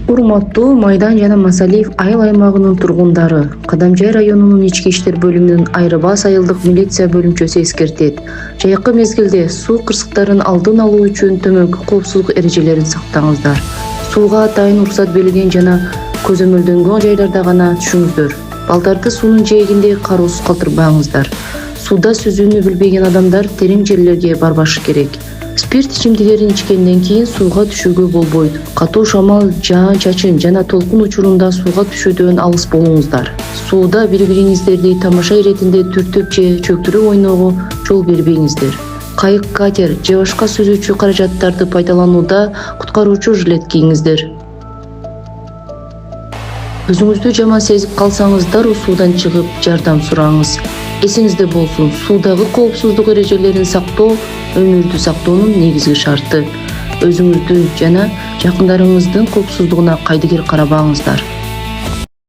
Урматтуу Майдан жана Масалиев айыл аймагынын тургундары, Кадамжай районунун ички иштер бөлүмүнүн Айрыбас айылдык милиция бөлүмчөсү эскертет. Жайкы мезгилде суу кырсыктарын алдын алуу үчүн төмөнкү коопсуздук эрежелерин сактаңыздар. Сууга атайын уруксат берилген жана көзөмөлдөнгөн жайларда гана түшүңүздөр. Балдарды суунун жээгинде кароосуз калтырбаңыздар. Сууда сүзүүнү билбеген адамдар терең жерлерге барбашы керек. Спирт ичимдиктерин ичкенден кийин сууга түшүүгө болбойт. Катуу шамал, жаан-чачын жана толкун учурунда сууга түшүүдөн алыс болуңуздар. Сууда бири-бириңиздерди тамаша иретинде түртүп же чөктүрүп ойноого жол бербеңиздер. Кайык, катер же башка сүзүүчү каражаттарды пайдаланууда куткаруучу жилет кийиңиздер. Өзүңүздү жаман сезип калсаңыз дароо суудан чыгып жардам сураңыз. Эсиңизде болсун, суудагы коопсуздук эрежелерин сактоо өмүрдү сактоонун негизги шарты. Өзүңүздүн жана жакындарыңыздын коопсуздугуна кайдыгер карабаңыздар.